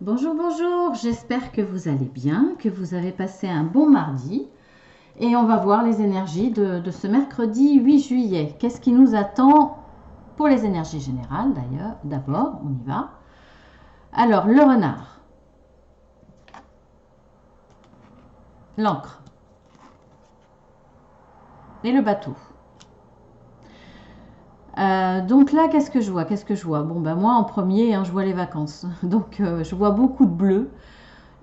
Bonjour, bonjour, j'espère que vous allez bien, que vous avez passé un bon mardi. Et on va voir les énergies de ce mercredi 8 juillet. Qu'est-ce qui nous attend pour les énergies générales d'ailleurs? D'abord, on y va. Alors, le renard, l'encre et le bateau. Donc là, qu'est-ce que je vois? Qu'est-ce que je vois? Bon, ben moi, en premier, je vois les vacances. Donc, je vois beaucoup de bleu.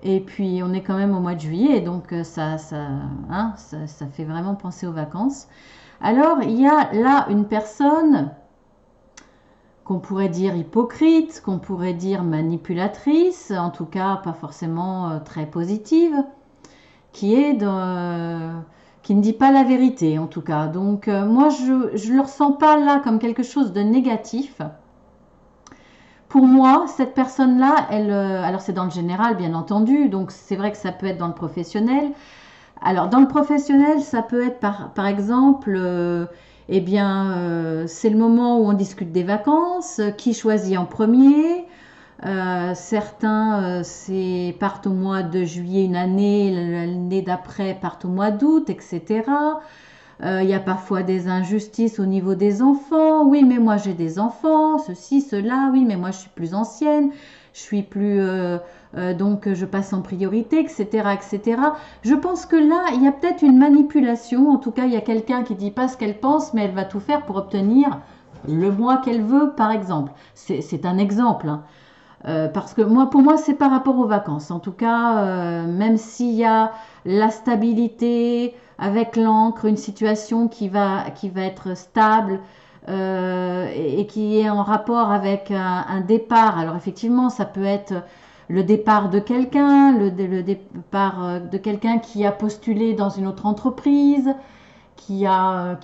Et puis, on est quand même au mois de juillet, donc ça fait vraiment penser aux vacances. Alors, il y a là une personne qu'on pourrait dire hypocrite, qu'on pourrait dire manipulatrice, en tout cas pas forcément très positive, qui est qui ne dit pas la vérité en tout cas. Donc moi je le ressens pas là comme quelque chose de négatif. Pour moi, cette personne-là, alors c'est dans le général bien entendu, donc c'est vrai que ça peut être dans le professionnel. Alors, dans le professionnel, ça peut être par exemple, c'est le moment où on discute des vacances, qui choisit en premier. Certains partent au mois de juillet une année, l'année d'après partent au mois d'août, etc. Il y a parfois des injustices au niveau des enfants. Oui, mais moi j'ai des enfants, ceci, cela. Oui, mais moi je suis plus ancienne, je suis plus donc je passe en priorité, etc., etc. Je pense que là, il y a peut-être une manipulation. En tout cas, il y a quelqu'un qui dit pas ce qu'elle pense, mais elle va tout faire pour obtenir le mois qu'elle veut, par exemple. C'est un exemple, hein. Parce que moi, pour moi, c'est par rapport aux vacances. En tout cas, même s'il y a la stabilité avec l'encre, une situation qui va être stable et qui est en rapport avec un départ. Alors effectivement, ça peut être le départ de quelqu'un, le départ de quelqu'un qui a postulé dans une autre entreprise, qui a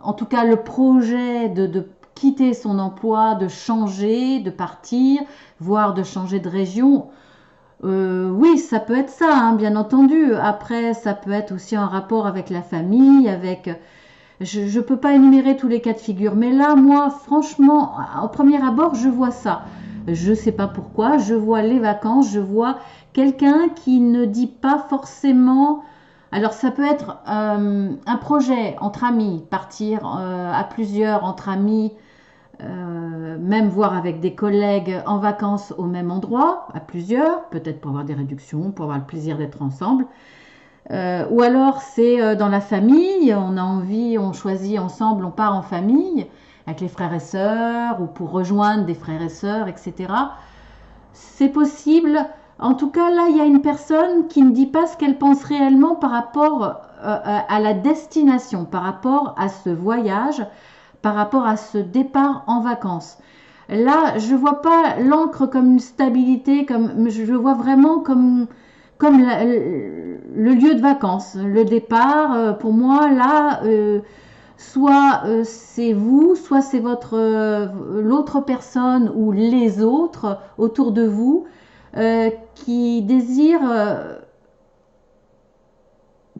en tout cas le projet de quitter son emploi, de changer, de partir, voire de changer de région. Oui, ça peut être ça, hein, bien entendu. Après, ça peut être aussi en rapport avec la famille, avec... Je ne peux pas énumérer tous les cas de figure, mais là, moi, franchement, au premier abord, je vois ça. Je ne sais pas pourquoi, je vois les vacances, je vois quelqu'un qui ne dit pas forcément... Alors, ça peut être un projet entre amis, partir à plusieurs entre amis, même voir avec des collègues en vacances au même endroit, à plusieurs, peut-être pour avoir des réductions, pour avoir le plaisir d'être ensemble. Ou alors c'est dans la famille, on a envie, on choisit ensemble, on part en famille avec les frères et sœurs ou pour rejoindre des frères et sœurs, etc. C'est possible. En tout cas, là, il y a une personne qui ne dit pas ce qu'elle pense réellement par rapport à la destination, par rapport à ce voyage, par rapport à ce départ en vacances. Là, je ne vois pas l'encre comme une stabilité, je le vois vraiment comme le lieu de vacances. Le départ, pour moi, là, soit c'est vous, soit c'est l'autre personne ou les autres autour de vous qui désirent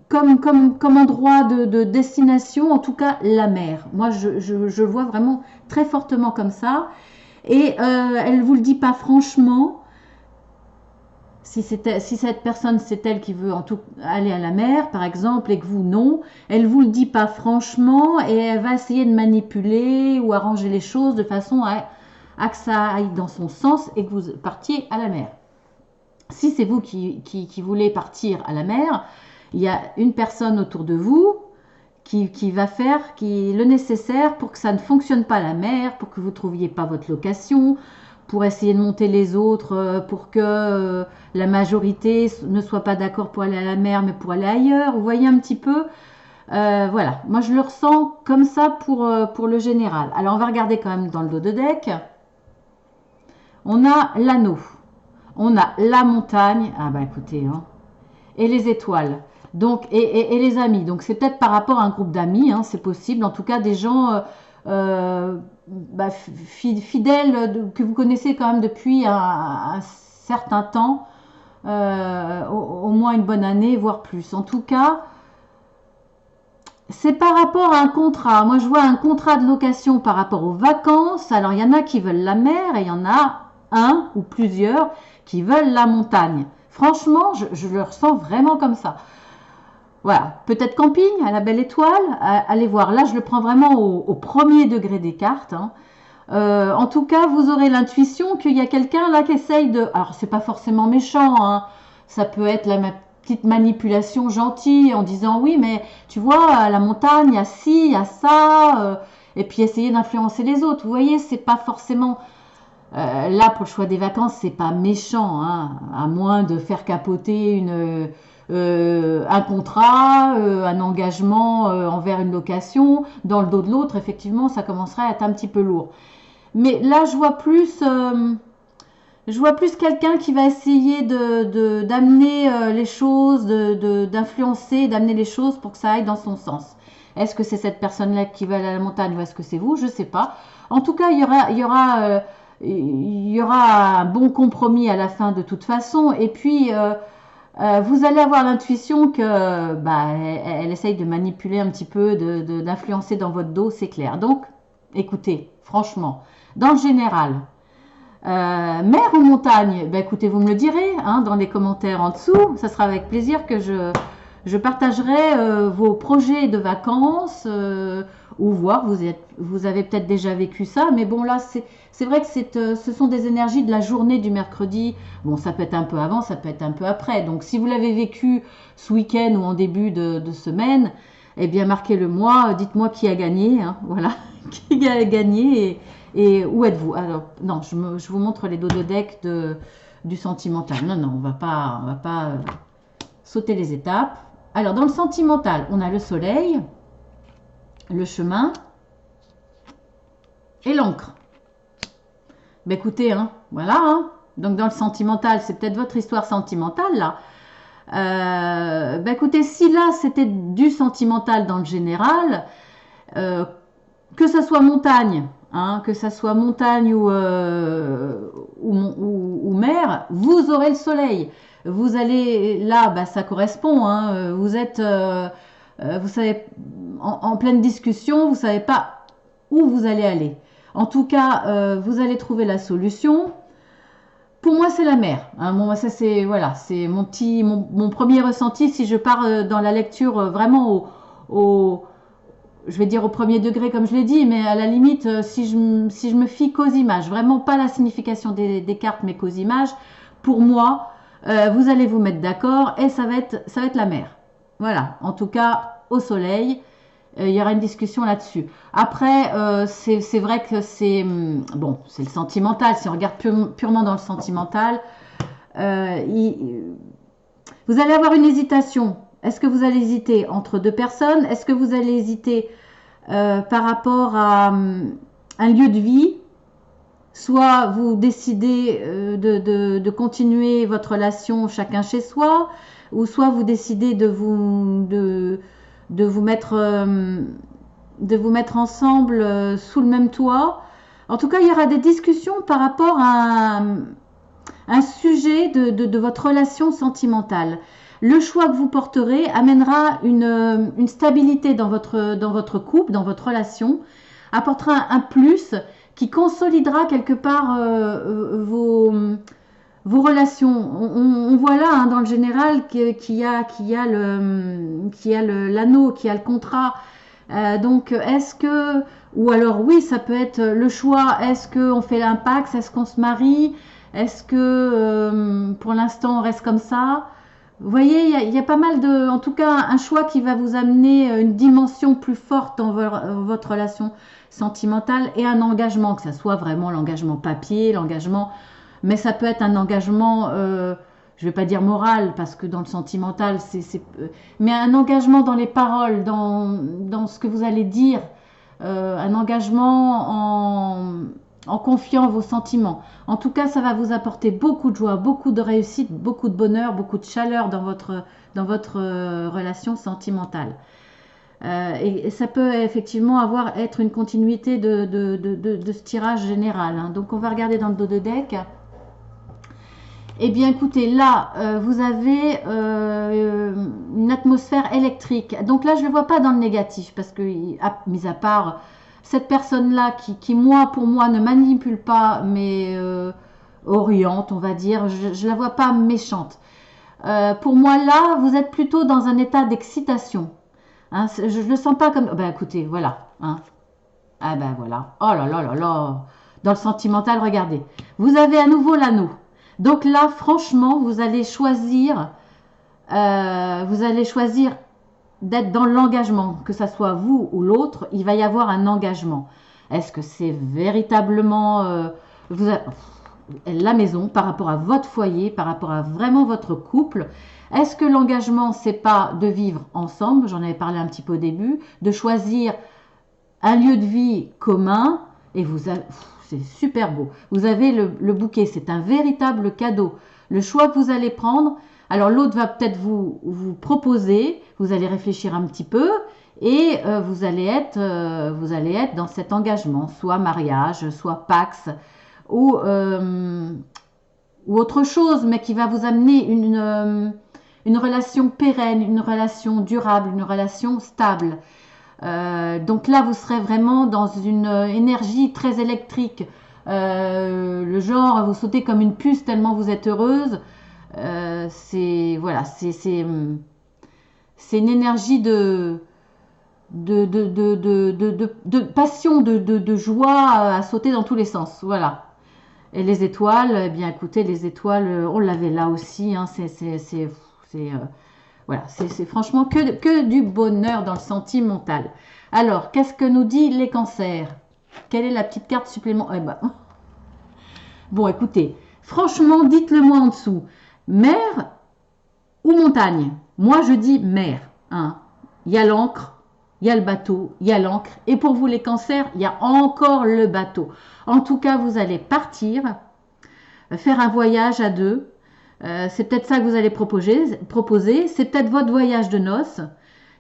comme endroit de destination, en tout cas la mer. Moi, je le vois vraiment très fortement comme ça. Et elle ne vous le dit pas franchement. Si cette personne, c'est elle qui veut aller à la mer, par exemple, et que vous, non, elle ne vous le dit pas franchement et elle va essayer de manipuler ou arranger les choses de façon à que ça aille dans son sens et que vous partiez à la mer. Si c'est vous qui voulez partir à la mer, il y a une personne autour de vous qui va faire le nécessaire pour que ça ne fonctionne pas à la mer, pour que vous ne trouviez pas votre location, pour essayer de monter les autres, pour que la majorité ne soit pas d'accord pour aller à la mer, mais pour aller ailleurs. Vous voyez un petit peu, voilà. Moi, je le ressens comme ça pour le général. Alors, on va regarder quand même dans le dos de deck. On a l'anneau, on a la montagne. Ah bah écoutez, hein, et les étoiles. Donc, et les amis. Donc, c'est peut-être par rapport à un groupe d'amis, hein, c'est possible. En tout cas, des gens fidèles que vous connaissez quand même depuis un certain temps, au moins une bonne année, voire plus. En tout cas, c'est par rapport à un contrat. Moi, je vois un contrat de location par rapport aux vacances. Alors, il y en a qui veulent la mer et il y en a un ou plusieurs qui veulent la montagne. Franchement, je le ressens vraiment comme ça. Voilà, peut-être camping à la Belle Étoile, allez voir. Là, je le prends vraiment au premier degré des cartes, hein. En tout cas, vous aurez l'intuition qu'il y a quelqu'un là qui essaye de... Alors, c'est pas forcément méchant, hein. Ça peut être la petite manipulation gentille en disant oui, mais tu vois, à la montagne, il y a ci, il y a ça, et puis essayer d'influencer les autres. Vous voyez, c'est pas forcément... là, pour le choix des vacances, c'est pas méchant, hein, à moins de faire capoter un contrat, un engagement envers une location. Dans le dos de l'autre, effectivement, ça commencerait à être un petit peu lourd. Mais là, je vois plus quelqu'un qui va essayer d'amener les choses, d'influencer, d'amener les choses pour que ça aille dans son sens. Est-ce que c'est cette personne-là qui va aller à la montagne ou est-ce que c'est vous? Je ne sais pas. En tout cas, il y aura un bon compromis à la fin de toute façon. Et puis, vous allez avoir l'intuition que elle essaye de manipuler un petit peu, d'influencer dans votre dos, c'est clair. Donc, écoutez, franchement, dans le général, mer ou montagne? Ben, écoutez, vous me le direz hein, dans les commentaires en dessous. Ça sera avec plaisir que je partagerai vos projets de vacances ou voir, vous avez peut-être déjà vécu ça, mais bon là c'est vrai que ce sont des énergies de la journée du mercredi. Bon, ça peut être un peu avant, ça peut être un peu après. Donc si vous l'avez vécu ce week-end ou en début de semaine, eh bien marquez-le moi, dites-moi qui a gagné, hein, voilà, qui a gagné et où êtes-vous? Alors non, je vous montre les dos de deck du sentimental. Non, on va pas sauter les étapes. Alors, dans le sentimental, on a le soleil, le chemin et l'encre. Ben écoutez, hein, voilà. Hein. Donc, dans le sentimental, c'est peut-être votre histoire sentimentale, là. Ben écoutez, si là, c'était du sentimental dans le général, que ça soit montagne, hein, que ça soit montagne ou mer, vous aurez le soleil. Vous allez là, bah, ça correspond. Hein, vous êtes, vous savez, en pleine discussion, vous savez pas où vous allez aller. En tout cas, vous allez trouver la solution. Pour moi, c'est la mer. Hein, bon, ça c'est voilà, c'est mon premier ressenti. Si je pars dans la lecture vraiment je vais dire au premier degré comme je l'ai dit, mais à la limite, si je me fie qu'aux images, vraiment pas la signification des cartes, mais qu'aux images, pour moi, vous allez vous mettre d'accord et ça va être la mer. Voilà, en tout cas au soleil, il y aura une discussion là-dessus. Après, c'est vrai que c'est bon, c'est le sentimental. Si on regarde purement dans le sentimental, vous allez avoir une hésitation. Est-ce que vous allez hésiter entre deux personnes? Est-ce que vous allez hésiter par rapport à un lieu de vie? Soit vous décidez de continuer votre relation chacun chez soi, ou soit vous décidez de vous mettre ensemble sous le même toit. En tout cas, il y aura des discussions par rapport à un sujet de votre relation sentimentale. Le choix que vous porterez amènera une stabilité dans votre couple, dans votre relation, apportera un plus qui consolidera quelque part vos relations. On voit là hein, dans le général qu'il y a l'anneau, qu'il y a le contrat. Donc est-ce que, ou alors oui, ça peut être le choix, est-ce qu'on fait l'impact, est-ce qu'on se marie, est-ce que pour l'instant on reste comme ça? Vous voyez, il y a pas mal en tout cas, un choix qui va vous amener une dimension plus forte dans votre relation sentimentale et un engagement, que ça soit vraiment l'engagement papier, l'engagement, mais ça peut être un engagement, je vais pas dire moral, parce que dans le sentimental, mais un engagement dans les paroles, dans ce que vous allez dire, un engagement en confiant vos sentiments. En tout cas, ça va vous apporter beaucoup de joie, beaucoup de réussite, beaucoup de bonheur, beaucoup de chaleur dans votre relation sentimentale. Et ça peut effectivement être une continuité de ce tirage général. Hein. Donc, on va regarder dans le dos de deck. Eh bien, écoutez, là, vous avez une atmosphère électrique. Donc là, je ne le vois pas dans le négatif, parce que, mis à part cette personne-là qui, pour moi, ne manipule pas, mais oriente, on va dire. Je la vois pas méchante. Pour moi, là, vous êtes plutôt dans un état d'excitation. Hein, je ne le sens pas comme... Ben écoutez, voilà. Hein. Ah ben voilà. Oh là là là là. Dans le sentimental, regardez. Vous avez à nouveau l'anneau. Donc là, franchement, vous allez choisir d'être dans l'engagement, que ça soit vous ou l'autre, il va y avoir un engagement. Est-ce que c'est véritablement la maison par rapport à votre foyer, par rapport à vraiment votre couple? Est-ce que l'engagement, c'est pas de vivre ensemble, j'en avais parlé un petit peu au début, de choisir un lieu de vie commun, et c'est super beau. Vous avez le bouquet, c'est un véritable cadeau. Le choix que vous allez prendre, alors l'autre va peut-être vous proposer, vous allez réfléchir un petit peu, et vous allez être dans cet engagement, soit mariage, soit Pax, ou autre chose, mais qui va vous amener une relation pérenne, une relation durable, une relation stable. Donc là, vous serez vraiment dans une énergie très électrique. Le genre, vous sautez comme une puce tellement vous êtes heureuse. C'est voilà, c'est une énergie de passion, de joie à sauter dans tous les sens. Voilà. Et les étoiles, eh bien écoutez, les étoiles, on l'avait là aussi. Hein, voilà, c'est franchement que du bonheur dans le sentimental. Alors, qu'est-ce que nous dit les cancers? Quelle est la petite carte supplémentaire? Eh ben, bon, écoutez, franchement, dites-le moi en dessous. Mer ou montagne? Moi, je dis mer. Hein. Il y a l'ancre, il y a le bateau, il y a l'ancre. Et pour vous, les cancers, il y a encore le bateau. En tout cas, vous allez partir, faire un voyage à deux. C'est peut-être ça que vous allez proposer. C'est peut-être votre voyage de noces.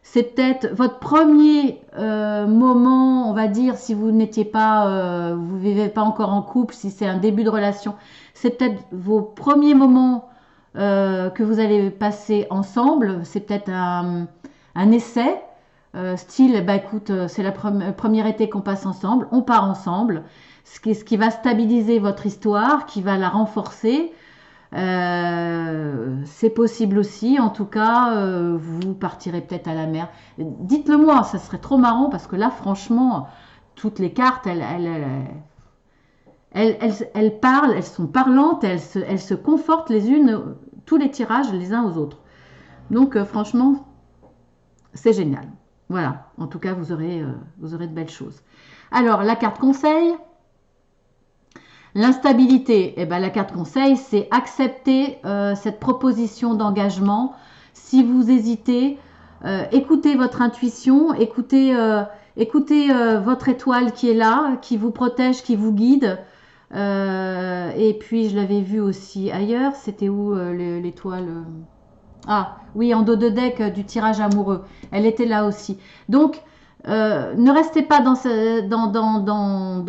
C'est peut-être votre premier moment, on va dire, si vous n'étiez pas, vous vivez pas encore en couple, si c'est un début de relation. C'est peut-être vos premiers moments que vous allez passer ensemble. C'est peut-être un essai. Style, bah écoute, c'est le premier été qu'on passe ensemble, on part ensemble, ce qui va stabiliser votre histoire, qui va la renforcer. C'est possible aussi, en tout cas, vous partirez peut-être à la mer. Dites-le moi, ça serait trop marrant parce que là, franchement, toutes les cartes, elles parlent, elles sont parlantes, elles se confortent les unes, tous les tirages les uns aux autres. Donc, franchement, c'est génial. Voilà, en tout cas, vous aurez de belles choses. Alors, la carte conseil. L'instabilité, eh ben, la carte conseil, c'est accepter cette proposition d'engagement. Si vous hésitez, écoutez votre intuition, écoutez votre étoile qui est là, qui vous protège, qui vous guide. Et puis, je l'avais vu aussi ailleurs. C'était où l'étoile Ah, oui, en dos de deck du tirage amoureux. Elle était là aussi. Donc, ne restez pas dans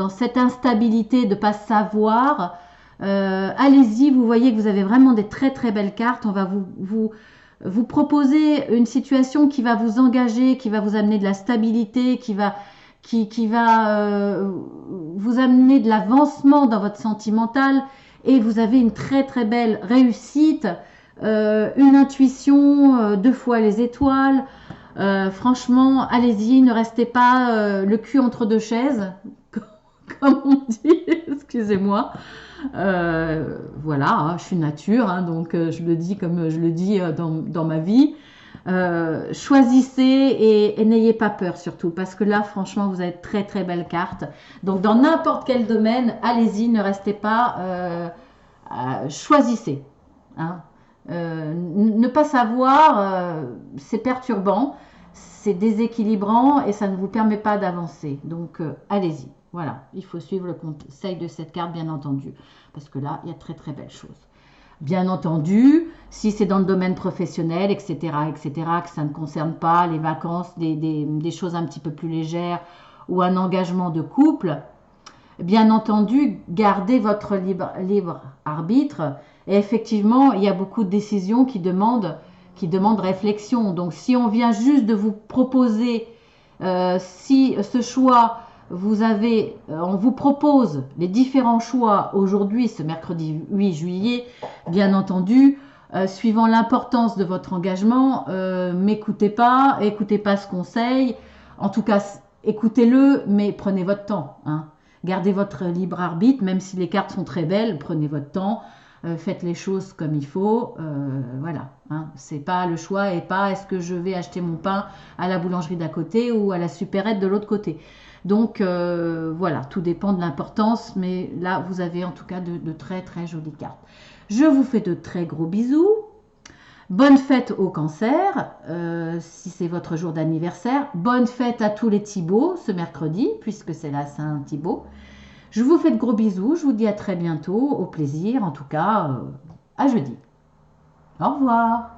cette instabilité de ne pas savoir. Allez-y, vous voyez que vous avez vraiment des très très belles cartes. On va vous proposer une situation qui va vous engager, qui va vous amener de la stabilité, qui va vous amener de l'avancement dans votre sentimental. Et vous avez une très très belle réussite. Une intuition, 2 fois les étoiles. Franchement, allez-y, ne restez pas le cul entre deux chaises, comme on dit, excusez-moi. Voilà, hein, je suis nature, hein, donc je le dis comme je le dis dans ma vie. Choisissez et n'ayez pas peur surtout, parce que là, franchement, vous avez de très très belles cartes. Donc, dans n'importe quel domaine, allez-y, ne restez pas, choisissez. Hein. Ne pas savoir, c'est perturbant, c'est déséquilibrant et ça ne vous permet pas d'avancer. Donc, allez-y. Voilà, il faut suivre le conseil de cette carte, bien entendu, parce que là, il y a très très belles choses. Bien entendu, si c'est dans le domaine professionnel, etc., que ça ne concerne pas les vacances, des choses un petit peu plus légères ou un engagement de couple, bien entendu, gardez votre libre arbitre. Et effectivement, il y a beaucoup de décisions qui demandent réflexion. Donc, si on vient juste de vous proposer, si ce choix on vous propose les différents choix aujourd'hui, ce mercredi 8 juillet, bien entendu, suivant l'importance de votre engagement, écoutez pas ce conseil. En tout cas, écoutez-le, mais prenez votre temps, hein. Gardez votre libre arbitre, même si les cartes sont très belles, prenez votre temps, faites les choses comme il faut, voilà, hein. C'est pas le choix et pas est-ce que je vais acheter mon pain à la boulangerie d'à côté ou à la supérette de l'autre côté. Donc voilà, tout dépend de l'importance, mais là vous avez en tout cas de très très jolies cartes. Je vous fais de très gros bisous. Bonne fête au cancer, si c'est votre jour d'anniversaire. Bonne fête à tous les Thibauts ce mercredi, puisque c'est la Saint-Thibaut. Je vous fais de gros bisous, je vous dis à très bientôt, au plaisir, en tout cas, à jeudi. Au revoir.